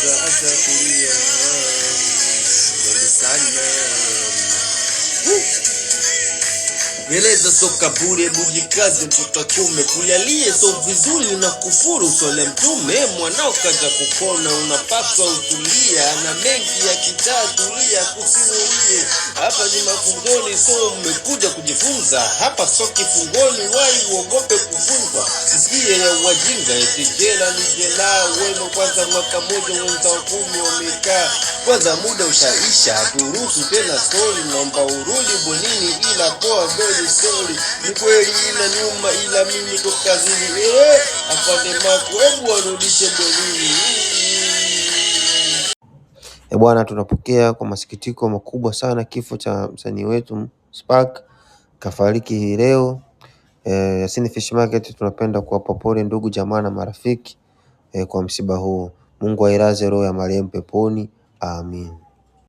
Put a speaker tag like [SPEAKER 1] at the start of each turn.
[SPEAKER 1] acha kulia sana. Gereza so kaburi, bujikaze mtoto kume, kulialie so vizuri na kufuru swale mtume, mwanao kaja kukona unapaswa utulia, na mengi ya kitatulia kusimulie. Hapa ni mafungoni so umekuja kujifunza, hapa so kifungoni wai uogope kufungwa. Sisikie ya wajinga eti jela ni jela, weno kwanza mwaka moja wenza 10 wamekaa. Kwanza muda ushaisha, turuhusu tena story, naomba urudi bonini ila poa very sorry. Ni kweli ina nyuma ila mimi niko kazini, afande Maku hebu warudishe bonini.
[SPEAKER 2] Bwana, tunapokea kwa masikitiko makubwa sana kifo cha msanii wetu Spark, kafariki hii leo. Yasini Fish Market tunapenda kuwapa pole ndugu jamaa na marafiki kwa msiba huu. Mungu ailaze roho ya marehemu peponi. Amin.